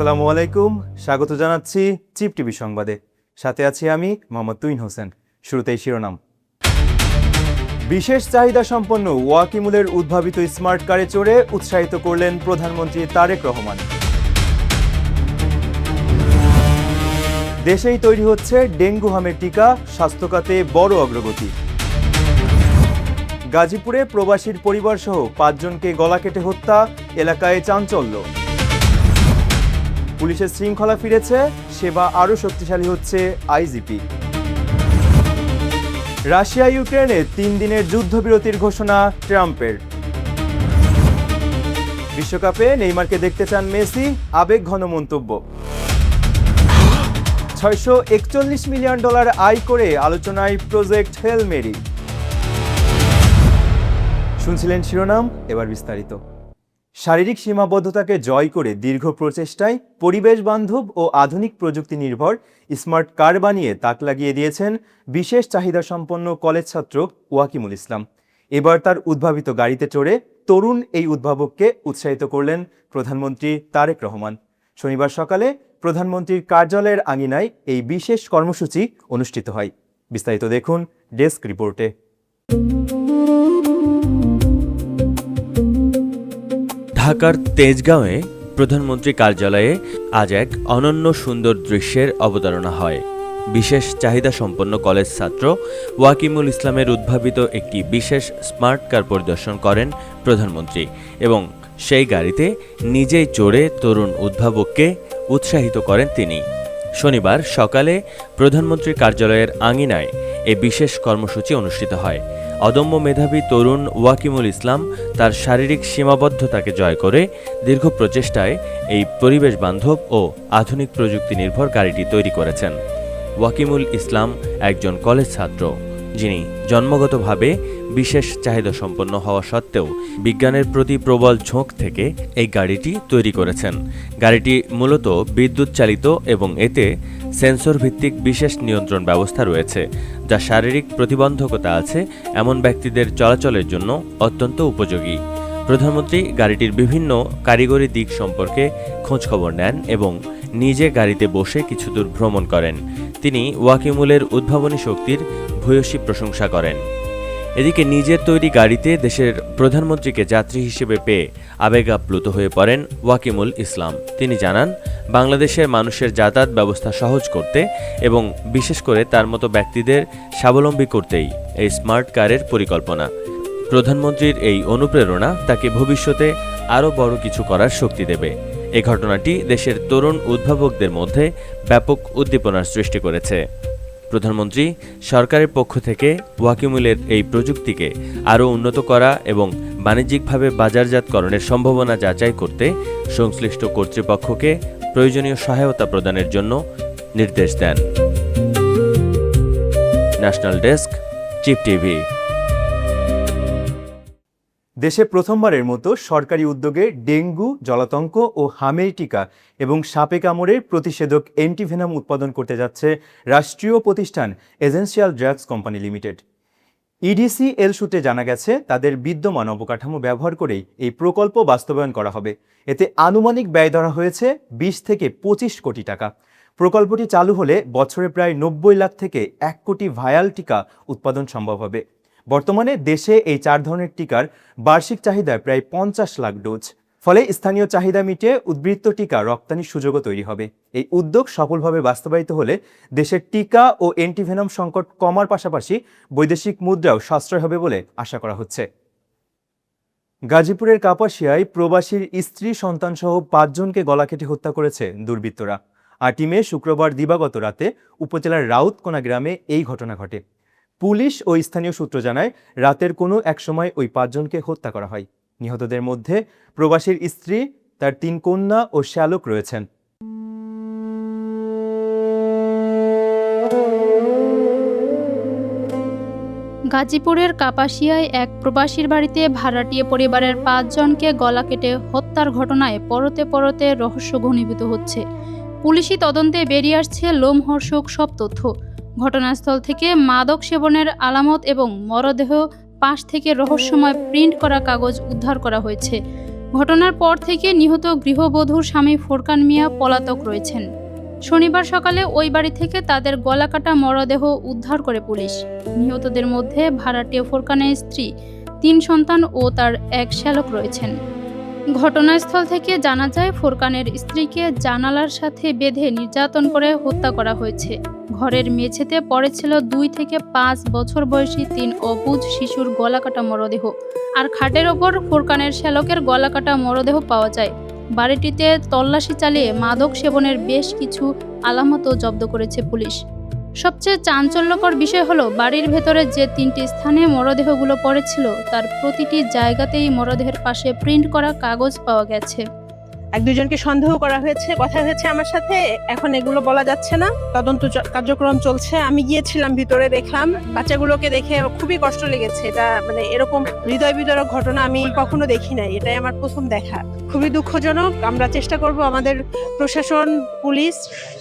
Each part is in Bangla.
আসসালামু আলাইকুম, স্বাগত জানাচ্ছি চিপ টিভি সংবাদে। সাথে আছি আমি মোহাম্মদ তুইন হোসেন। শুরুতেই শিরোনাম। বিশেষ চাহিদা সম্পন্ন ওয়াকিমুলের উদ্ভাবিত স্মার্ট কারে চড়ে উৎসাহিত করলেন প্রধানমন্ত্রী তারেক রহমান। দেশেই তৈরি হচ্ছে ডেঙ্গু হামের টিকা, স্বাস্থ্যখাতে বড় অগ্রগতি। গাজীপুরে প্রবাসীর পরিবারসহ 5 জনকে গলা কেটে হত্যা, এলাকায় চাঞ্চল্য। পুলিশের শৃঙ্খলা ফিরেছে, সেবা আরও শক্তিশালী হচ্ছে আইজিপি। রাশিয়া ইউক্রেনে 3 দিনের যুদ্ধবিরতির ঘোষণা ট্রাম্পের। বিশ্বকাপে নেইমারকে দেখতে চান মেসি, আবেগঘন মন্তব্য। $641 মিলিয়ন আয় করে আলোচনায় প্রজেক্ট হেল মেরি। শুনছিলেন শিরোনাম, এবার বিস্তারিত। শারীরিক সীমাবদ্ধতাকে জয় করে দীর্ঘ প্রচেষ্টায় পরিবেশ বান্ধব ও আধুনিক প্রযুক্তি নির্ভর স্মার্ট কার বানিয়ে তাক লাগিয়ে দিয়েছেন বিশেষ চাহিদা সম্পন্ন কলেজ ছাত্র ওয়াকিমুল ইসলাম। এবার তার উদ্ভাবিত গাড়িতে চড়ে তরুণ এই উদ্ভাবককে উৎসাহিত করলেন প্রধানমন্ত্রী তারেক রহমান। শনিবার সকালে প্রধানমন্ত্রীর কার্যালয়ের আঙিনায় এই বিশেষ কর্মসূচি অনুষ্ঠিত হয়। বিস্তারিত দেখুন ডেস্ক রিপোর্টে। ঢাকার তেজগাঁওয়ে প্রধানমন্ত্রী কার্যালয়ে আজ এক অনন্য সুন্দর দৃশ্যের অবতারণা হয়। বিশেষ চাহিদা সম্পন্ন কলেজ ছাত্র ওয়াকিমুল ইসলামের উদ্ভাবিত একটি বিশেষ স্মার্ট কার পরিদর্শন করেন প্রধানমন্ত্রী এবং সেই গাড়িতে নিজেই চড়ে তরুণ উদ্ভাবককে উৎসাহিত করেন তিনি। শনিবার সকালে প্রধানমন্ত্রীর কার্যালয়ের আঙিনায় এ বিশেষ কর্মসূচি অনুষ্ঠিত হয়। অদম্য মেধাবী তরুণ ওয়াকিমুল ইসলাম তার শারীরিক সীমাবদ্ধতাকে জয় করে দীর্ঘ প্রচেষ্টায় এই পরিবেশ বান্ধব ও আধুনিক প্রযুক্তি নির্ভর গাড়িটি তৈরি করেছেন। ওয়াকিমুল ইসলাম একজন কলেজ ছাত্র, যিনি জন্মগতভাবে বিশেষ চাহিদা সম্পন্ন হওয়া সত্ত্বেও বিজ্ঞানের প্রতি প্রবল ঝোঁক থেকে এই গাড়িটি তৈরি করেছেন। গাড়িটি মূলত বিদ্যুৎ চালিত এবং এতে সেন্সর ভিত্তিক বিশেষ নিয়ন্ত্রণ ব্যবস্থা রয়েছে, যা শারীরিক প্রতিবন্ধকতা আছে এমন ব্যক্তিদের চলাচলের জন্য অত্যন্ত উপযোগী। প্রধানমন্ত্রী গাড়িটির বিভিন্ন কারিগরি দিক সম্পর্কে খোঁজখবর নেন এবং নিজে গাড়িতে বসে কিছু দূর ভ্রমণ করেন। তিনি ওয়াকিমুলের উদ্ভাবনী শক্তির ভূয়সী প্রশংসা করেন। এদিকে নিজের তৈরি গাড়িতে দেশের প্রধানমন্ত্রীকে যাত্রী হিসেবে পেয়ে আবেগ আপ্লুত হয়ে পড়েন ওয়াকিমুল ইসলাম। তিনি জানান, বাংলাদেশের মানুষের যাতায়াত ব্যবস্থা সহজ করতে এবং বিশেষ করে তার মতো ব্যক্তিদের স্বাবলম্বী করতেই এই স্মার্ট কারের পরিকল্পনা। প্রধানমন্ত্রীর এই অনুপ্রেরণা তাকে ভবিষ্যতে আরও বড় কিছু করার শক্তি দেবে। এই ঘটনাটি দেশের তরুণ উদ্ভাবকদের মধ্যে ব্যাপক উদ্দীপনার সৃষ্টি করেছে। প্রধানমন্ত্রী সরকারের পক্ষ থেকে ওয়াকিমুলের এই প্রযুক্তিকে আরও উন্নত করা এবং বাণিজ্যিকভাবে বাজারজাতকরণের সম্ভাবনা যাচাই করতে সংশ্লিষ্ট কর্তৃপক্ষকে প্রয়োজনীয় সহায়তা প্রদানের জন্য নির্দেশ দেন। ন্যাশনাল ডেস্ক, চিপ টিভি। দেশে প্রথমবারের মতো সরকারি উদ্যোগে ডেঙ্গু, জলাতঙ্ক ও হামের টিকা এবং সাপে কামড়ের প্রতিষেধক অ্যান্টিভেনাম উৎপাদন করতে যাচ্ছে রাষ্ট্রীয় প্রতিষ্ঠান essential drugs company limited. EDCL সূত্রে জানা গেছে, তাদের বিদ্যমান অবকাঠামো ব্যবহার করেই এই প্রকল্প বাস্তবায়ন করা হবে। এতে আনুমানিক ব্যয় ধরা হয়েছে 20 থেকে 25 কোটি টাকা। প্রকল্পটি চালু হলে বছরে প্রায় 90 লাখ থেকে 1 কোটি ভায়াল টিকা উৎপাদন সম্ভব হবে। বর্তমানে দেশে এই 4 ধরনের টিকার বার্ষিক চাহিদা প্রায় 50 লাখ ডোজ। ফলে স্থানীয় চাহিদা মিটিয়ে উদ্বৃত্ত টিকা রপ্তানির সুযোগও তৈরি হবে। এই উদ্যোগ সফলভাবে বাস্তবায়িত হলে দেশের টিকা ও অ্যান্টিভেনম সংকট কমার পাশাপাশি বৈদেশিক মুদ্রাও সাশ্রয় হবে বলে আশা করা হচ্ছে। গাজীপুরের কাপাসিয়ায় প্রবাসীর স্ত্রী সন্তানসহ 5 জনকে গলা কেটে হত্যা করেছে দুর্বৃত্তরা। 8 মে শুক্রবার দিবাগত রাতে উপজেলার রাউতকোনা গ্রামে এই ঘটনা ঘটে। পুলিশ ও স্থানীয় সূত্র জানায়, রাতের কোনো এক সময় ওই 5 জনকে হত্যা করা হয়। নিহতদের মধ্যে প্রবাসীর স্ত্রী, তার 3 কন্যা ও শ্যালক রয়েছেন। গাজীপুরের কাপাসিয়ায় এক প্রবাসীর বাড়িতে ভাড়াটিয়া পরিবারের 5 জনকে গলা কেটে হত্যার ঘটনায় পরতে পরতে রহস্য ঘনীভূত হচ্ছে। পুলিশি তদন্তে বেরিয়ে আসছে লোমহর্ষক সব তথ্য। ঘটনাস্থল থেকে মাদক সেবনের আলামত এবং মরদেহ পাশ থেকে রহস্যময় প্রিন্ট করা কাগজ উদ্ধার করা হয়েছে। ঘটনার পর থেকে নিহত গৃহবধূর স্বামী ফোরকান মিয়া পলাতক রয়েছেন। শনিবার সকালে ওই বাড়ি থেকে তাদের গলাকাটা মরদেহ উদ্ধার করে পুলিশ। নিহতদের মধ্যে ভাড়াটিয়া ফোরকানের স্ত্রী, 3 সন্তান ও তার এক শ্যালক রয়েছেন। ঘটনাস্থল থেকে জানা যায় ফোরকানের স্ত্রীকে জানালার সাথে বেঁধে নির্যাতন করে হত্যা করা হয়েছে। ঘরের মেঝেতে পড়েছিল 2 থেকে 5 বছর বয়সী 3 অবুঝ শিশুর গলাকাটা মরদেহ, আর খাটের ওপর ফোরকানের শ্যালকের গলাকাটা মরদেহ পাওয়া যায়। বাড়িটিতে তল্লাশি চালিয়ে মাদক সেবনের বেশ কিছু আলামতও জব্দ করেছে পুলিশ। সবচেয়ে চাঞ্চল্যকর বিষয় হলো বাড়ির ভেতরে যে 3টি স্থানে মরদেহগুলো পড়েছিল তার প্রতিটি জায়গাতেই মরদেহের পাশে প্রিন্ট করা কাগজ পাওয়া গেছে। 1-2 জনকে সন্দেহ করা হয়েছে, কথা হয়েছে আমার সাথে। এখন এগুলো বলা যাচ্ছে না, তদন্ত কার্যক্রম চলছে। আমি গিয়েছিলাম ভিতরে, দেখলাম বাচ্চাগুলোকে দেখে খুবই কষ্ট লেগেছে। এটা মানে এরকম হৃদয় বিদারক ঘটনা আমি কখনো দেখি নাই, এটাই আমার প্রথম দেখা। খুবই দুঃখজনক। আমরা চেষ্টা করব আমাদের প্রশাসন, পুলিশ,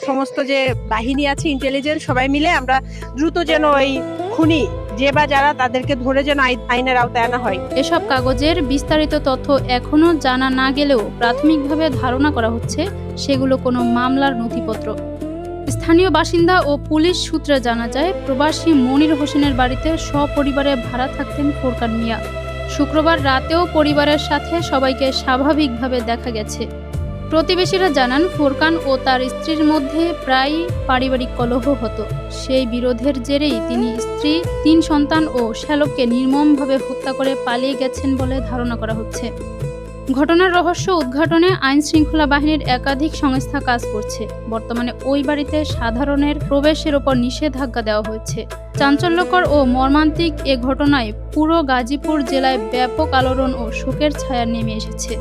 সমস্ত যে বাহিনী আছে, ইন্টেলিজেন্স, সবাই মিলে আমরা দ্রুত যেন ওই খুনি যে বা যারা তাদেরকে ধরে যেন আইনের আওতায় আনা হয়। এসব কাগজের বিস্তারিত তথ্য এখনও জানা না গেলেও প্রাথমিকভাবে ধারণা করা হচ্ছে সেগুলো কোনো মামলার নথিপত্র। স্থানীয় বাসিন্দা ও পুলিশ সূত্রে জানা যায়, প্রবাসী মনির হোসেনের বাড়িতে সপরিবারে ভাড়া থাকতেন ফোরকান মিয়া। শুক্রবার রাতেও পরিবারের সাথে সবাইকে স্বাভাবিকভাবে দেখা গেছে। প্রতিবেশীরা জানান, ফোরকান ও তার স্ত্রীর মধ্যে প্রায়ই পারিবারিক কলহ হতো। সেই বিরোধের জেরেই তিনি স্ত্রী, 3 সন্তান ও শ্যালককে নির্মমভাবে হত্যা করে পালিয়ে গেছেন বলে ধারণা করা হচ্ছে। ঘটনার রহস্য উদ্ঘাটনে আইন শৃঙ্খলা বাহিনীর একাধিক সংস্থা কাজ করছে। বর্তমানে ওই বাড়িতে সাধারণের প্রবেশের ওপর নিষেধাজ্ঞা দেওয়া হয়েছে। চাঞ্চল্যকর ও মর্মান্তিক এ ঘটনায় পুরো গাজীপুর জেলায় ব্যাপক আলোড়ন ও শোকের ছায়া নেমে এসেছে।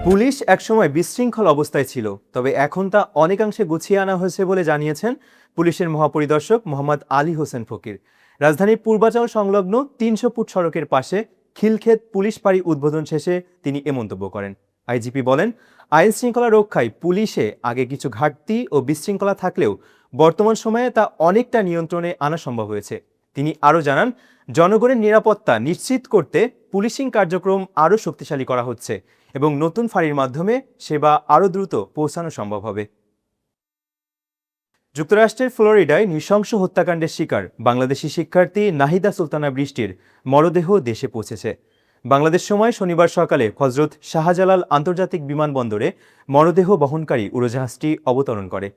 পুলিশ একসময় বিশৃঙ্খল অবস্থায় ছিল, তবে এখন তা অনেকাংশে গুছিয়ে আনা হয়েছে বলে জানিয়েছেন পুলিশের মহাপরিদর্শক মোহাম্মদ আলী হোসেন ফকির। রাজধানীর পূর্বাচল সংলগ্ন 300 ফুট সড়কের পাশে খিলক্ষেত পুলিশ ফাঁড়ি উদ্বোধন শেষে তিনি এ মন্তব্য করেন। আইজিপি বলেন, আইন শৃঙ্খলা রক্ষায় পুলিশে আগে কিছু ঘাটতি ও বিশৃঙ্খলা থাকলেও বর্তমান সময়ে তা অনেকটা নিয়ন্ত্রণে আনা সম্ভব হয়েছে। তিনি আরও জানান, জনগণের নিরাপত্তা নিশ্চিত করতে পুলিশিং কার্যক্রম আরও শক্তিশালী করা হচ্ছে এবং নতুন ফাঁড়ির মাধ্যমে সেবা আরও দ্রুত পৌঁছানো সম্ভব হবে। যুক্তরাষ্ট্রের ফ্লোরিডায় নৃশংস হত্যাকাণ্ডের শিকার বাংলাদেশি শিক্ষার্থী নাহিদা সুলতানা বৃষ্টির মরদেহ দেশে পৌঁছেছে। বাংলাদেশ সময় শনিবার সকালে হজরত শাহজালাল আন্তর্জাতিক বিমানবন্দরে মরদেহ বহনকারী উড়োজাহাজটি অবতরণ করে।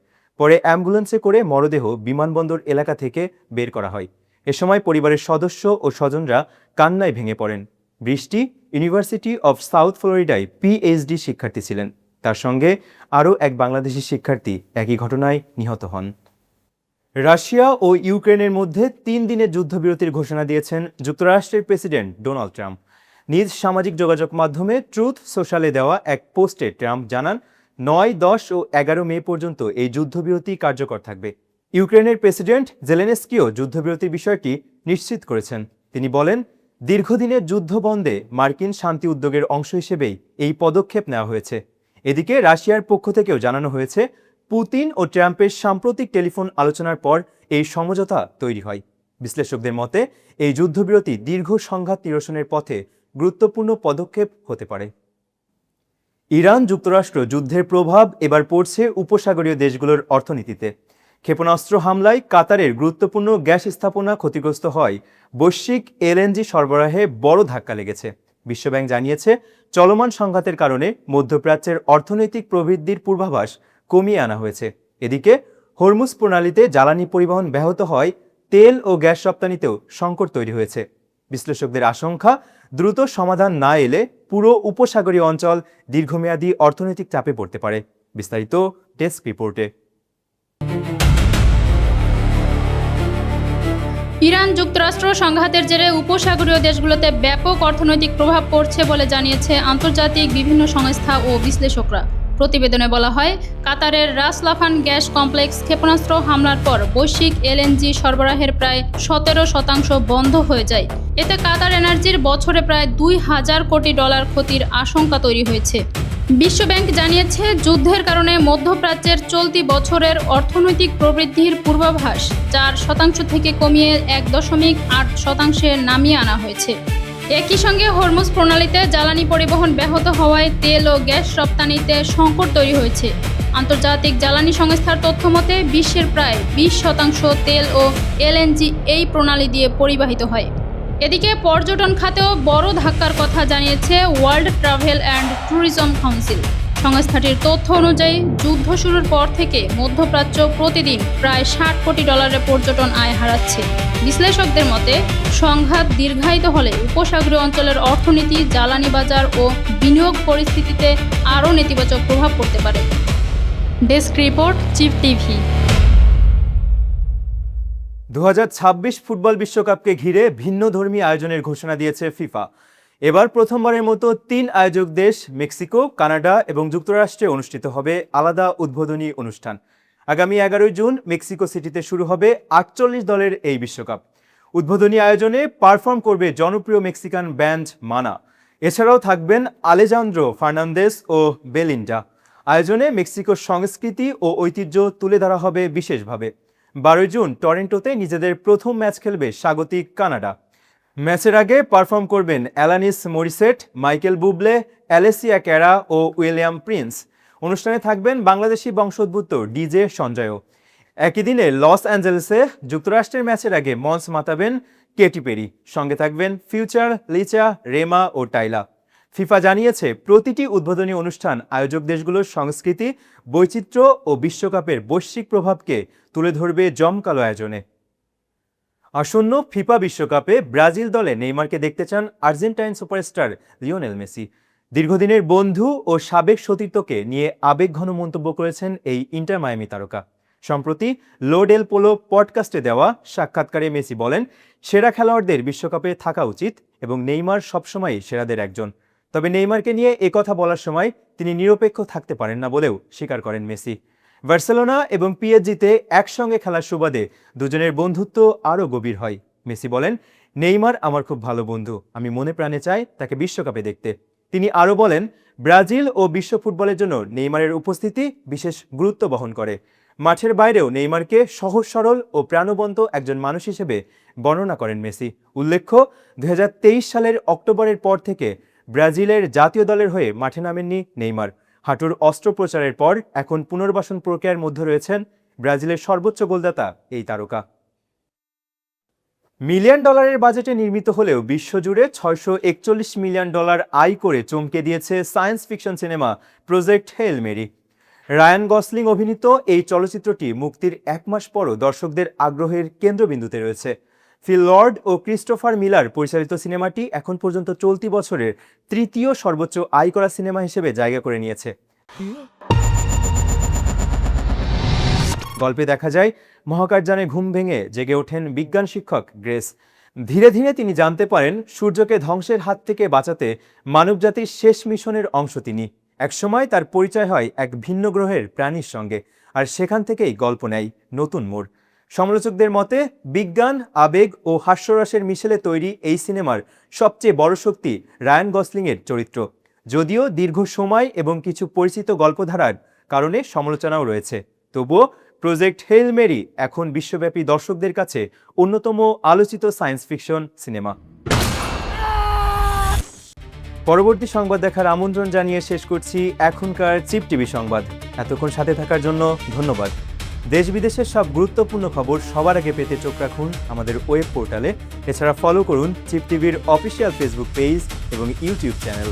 পরে অ্যাম্বুলেন্সে করে মরদেহ বিমানবন্দর এলাকা থেকে বের করা হয়। এ সময় পরিবারের সদস্য ও স্বজনরা কান্নায় ভেঙে পড়েন। বৃষ্টি ইউনিভার্সিটি অব সাউথ ফ্লোরিডায় পিএইচডি শিক্ষার্থী ছিলেন। তার সঙ্গে আরও এক বাংলাদেশি শিক্ষার্থী একই ঘটনায় নিহত হন। রাশিয়া ও ইউক্রেনের মধ্যে 3 দিনের যুদ্ধবিরতির ঘোষণা দিয়েছেন যুক্তরাষ্ট্রের প্রেসিডেন্ট ডোনাল্ড ট্রাম্প। নিজ সামাজিক যোগাযোগ মাধ্যমে ট্রুথ সোশ্যালে দেওয়া এক পোস্টে ট্রাম্প জানান, 9, 10 ও 11 মে পর্যন্ত এই যুদ্ধবিরতি কার্যকর থাকবে। ইউক্রেনের প্রেসিডেন্ট জেলেনস্কিও যুদ্ধবিরতির বিষয়টি নিশ্চিত করেছেন। তিনি বলেন, দীর্ঘদিনের যুদ্ধ বন্ধে মার্কিন শান্তি উদ্যোগের অংশ হিসেবেই এই পদক্ষেপ নেওয়া হয়েছে। এদিকে রাশিয়ার পক্ষ থেকেও জানানো হয়েছে, পুতিন ও ট্রাম্পের সাম্প্রতিক টেলিফোন আলোচনার পর এই সমঝোতা তৈরি হয়। বিশ্লেষকদের মতে এই যুদ্ধবিরতি দীর্ঘ সংঘাত নিরসনের পথে গুরুত্বপূর্ণ পদক্ষেপ হতে পারে। ইরান যুক্তরাষ্ট্র যুদ্ধের প্রভাব এবার পড়ছে উপসাগরীয় দেশগুলোর অর্থনীতিতে। ক্ষেপণাস্ত্র হামলায় কাতারের গুরুত্বপূর্ণ গ্যাস স্থাপনা ক্ষতিগ্রস্ত হয়, বৈশ্বিক এলএনজি সরবরাহে বড় ধাক্কা লেগেছে। বিশ্বব্যাংক জানিয়েছে, চলমান সংঘাতের কারণে মধ্যপ্রাচ্যের অর্থনৈতিক প্রবৃদ্ধির পূর্বাভাস কমিয়ে আনা হয়েছে। এদিকে হরমুজ প্রণালীতে জ্বালানি পরিবহন ব্যাহত হয়, তেল ও গ্যাস রপ্তানিতেও সংকট তৈরি হয়েছে। বিশ্লেষকদের আশঙ্কা, দ্রুত সমাধান না এলে পুরো উপসাগরীয় অঞ্চল দীর্ঘমেয়াদী অর্থনৈতিক চাপে পড়তে পারে। বিস্তারিত ডেস্ক রিপোর্টে। ইরান যুক্তরাষ্ট্র সংঘাতের জেরে উপসাগরীয় দেশগুলোতে ব্যাপক অর্থনৈতিক প্রভাব পড়ছে বলে জানিয়েছে আন্তর্জাতিক বিভিন্ন সংস্থা ও বিশ্লেষকরা। প্রতিবেদনে বলা হয়, কাতারের রাস লাফান গ্যাস কমপ্লেক্স ক্ষেপণাস্ত্র হামলার পর বৈশ্বিক এলএনজি সরবরাহের প্রায় 17% বন্ধ হয়ে যায়। এতে কাতার এনার্জির বছরে প্রায় $2000 কোটি ক্ষতির আশঙ্কা তৈরি হয়েছে। বিশ্বব্যাংক জানিয়েছে, যুদ্ধের কারণে মধ্যপ্রাচ্যের চলতি বছরের অর্থনৈতিক প্রবৃদ্ধির পূর্বাভাস 4% থেকে কমিয়ে 1.8% নামিয়ে আনা হয়েছে। একই সঙ্গে হরমুজ প্রণালীতে জ্বালানি পরিবহন ব্যাহত হওয়ায় তেল ও গ্যাস রপ্তানিতে সংকট তৈরি হয়েছে। আন্তর্জাতিক জ্বালানি সংস্থার তথ্যমতে বিশ্বের প্রায় 20% তেল ও এলএনজি এই প্রণালী দিয়ে পরিবাহিত হয়। এদিকে পর্যটন খাতেও বড় ধাক্কার কথা জানিয়েছে world travel and tourism council. সংস্থাটির তথ্য অনুযায়ী যুদ্ধ শুরুর পর থেকে মধ্যপ্রাচ্য প্রতিদিন প্রায় $60 কোটি পর্যটন আয় হারাচ্ছে। বিশ্লেষকদের মতে সংঘাত দীর্ঘায়িত হলে উপসাগরীয় অঞ্চলের অর্থনীতি, জ্বালানি বাজার ও বিনিয়োগ পরিস্থিতিতে আরও নেতিবাচক প্রভাব পড়তে পারে। ডেস্ক রিপোর্ট, চিপ টিভি। 2026 ফুটবল বিশ্বকাপকে ঘিরে ভিন্নধর্মী আয়োজনের ঘোষণা দিয়েছে ফিফা। এবার প্রথমবারের মতো 3 আয়োজক দেশ মেক্সিকো, কানাডা এবং যুক্তরাষ্ট্রে অনুষ্ঠিত হবে আলাদা উদ্বোধনী অনুষ্ঠান। আগামী 11 জুন মেক্সিকো সিটিতে শুরু হবে 48 দলের এই বিশ্বকাপ। উদ্বোধনী আয়োজনে পারফর্ম করবে জনপ্রিয় মেক্সিকান ব্যান্ড মানা। এছাড়াও থাকবেন আলেজান্দ্রো ফার্নান্দেস ও বেলিন্ডা। আয়োজনে মেক্সিকোর সংস্কৃতি ও ঐতিহ্য তুলে ধরা হবে বিশেষভাবে। 12 জুন টরেন্টোতে নিজেদের প্রথম ম্যাচ খেলবে স্বাগতিক কানাডা। ম্যাচের আগে পারফর্ম করবেন অ্যালানিস মরিসেট, মাইকেল বুবলে, অ্যালেসিয়া ক্যারা ও উইলিয়াম প্রিন্স। অনুষ্ঠানে থাকবেন বাংলাদেশি বংশোদ্ভূত ডিজে সঞ্জয়ও। একই দিনে লস অ্যাঞ্জেলেসে যুক্তরাষ্ট্রের ম্যাচের আগে মঞ্চ মাতাবেন কেটি পেরি। সঙ্গে থাকবেন ফিউচার, লিচা, রেমা ও টাইলা। ফিফা জানিয়েছে প্রতিটি উদ্বোধনী অনুষ্ঠান আয়োজক দেশগুলোর সংস্কৃতি, বৈচিত্র্য ও বিশ্বকাপের বৈশ্বিক প্রভাবকে তুলে ধরবে জমকালো আয়োজনে। আসন্ন ফিফা বিশ্বকাপে ব্রাজিল দলে নেইমারকে দেখতে চান আর্জেন্টাইন সুপারস্টার লিওনেল মেসি। দীর্ঘদিনের বন্ধু ও সাবেক সতীর্থকে নিয়ে আবেগঘন মন্তব্য করেছেন এই ইন্টার মায়ামি তারকা। সম্প্রতি লো ডেল পোলো পডকাস্টে দেওয়া সাক্ষাৎকারে মেসি বলেন, সেরা খেলোয়াড়দের বিশ্বকাপে থাকা উচিত এবং নেইমার সবসময়ই সেরাদের একজন। তবে নেইমারকে নিয়ে একথা বলার সময় তিনি নিরপেক্ষ থাকতে পারেন না বলেও স্বীকার করেন মেসি। বার্সেলোনা এবং পিএসজিতে একসঙ্গে খেলার সুবাদে দুজনের বন্ধুত্ব আরও গভীর হয়। মেসি বলেন, নেইমার আমার খুব ভালো বন্ধু, আমি মনে প্রাণে চাই তাকে বিশ্বকাপে দেখতে। তিনি আরও বলেন, ব্রাজিল ও বিশ্ব ফুটবলের জন্য নেইমারের উপস্থিতি বিশেষ গুরুত্ব বহন করে। মাঠের বাইরেও নেইমারকে সহজ সরল ও প্রাণবন্ত একজন মানুষ হিসেবে বর্ণনা করেন মেসি। উল্লেখ্য, 2023 সালের অক্টোবরের পর থেকে ব্রাজিলের জাতীয় দলের হয়ে মাঠে নামেননি নেইমার। হাঁটুর অস্ত্রোপচারের পর এখন পুনর্বাসন প্রক্রিয়ার মধ্যে রয়েছেন ব্রাজিলের সর্বোচ্চ গোলদাতা এই তারকা। $1 মিলিয়ন বাজেটে নির্মিত হলেও বিশ্বজুড়ে $641 মিলিয়ন আয় করে চমকে দিয়েছে science fiction cinema project Hail Mary. Ryan Gosling অভিনীত এই চলচ্চিত্রটি মুক্তির 1 মাস পরও দর্শকদের আগ্রহের কেন্দ্রবিন্দুতে রয়েছে। ফিল লর্ড ও ক্রিস্টোফার মিলার পরিচালিত সিনেমাটি এখন পর্যন্ত চলতি বছরের 3য় সর্বোচ্চ আয় করা সিনেমা হিসেবে জায়গা করে নিয়েছে। গল্পে দেখা যায় মহাকাশযানে ঘুম ভেঙে জেগে ওঠেন বিজ্ঞান শিক্ষক গ্রেস। ধীরে ধীরে তিনি জানতে পারেন সূর্যকে ধ্বংসের হাত থেকে বাঁচাতে মানবজাতির শেষ মিশনের অংশ তিনি। একসময় তার পরিচয় হয় এক ভিন্ন গ্রহের প্রাণীর সঙ্গে, আর সেখান থেকেই গল্প নেয় নতুন মোড়। সমালোচকদের মতে বিজ্ঞান, আবেগ ও হাস্যরসের মিশেলে তৈরি এই সিনেমার সবচেয়ে বড় শক্তি রায়ান গসলিংয়ের চরিত্র। যদিও দীর্ঘ সময় এবং কিছু পরিচিত গল্পধারার কারণে সমালোচনাও রয়েছে, তবুও প্রজেক্ট হেইল মেরি এখন বিশ্বব্যাপী দর্শকদের কাছে অন্যতম আলোচিত সায়েন্স ফিকশন সিনেমা। পরবর্তী সংবাদ দেখার আমন্ত্রণ জানিয়ে শেষ করছি এখনকার চিপ টিভি সংবাদ। এতক্ষণ সাথে থাকার জন্য ধন্যবাদ। দেশ বিদেশের সব গুরুত্বপূর্ণ খবর সবার আগে পেতে চোখ রাখুন আমাদের ওয়েব পোর্টালে। এছাড়া ফলো করুন চিপ টিভির অফিসিয়াল ফেসবুক পেজ এবং ইউটিউব চ্যানেল।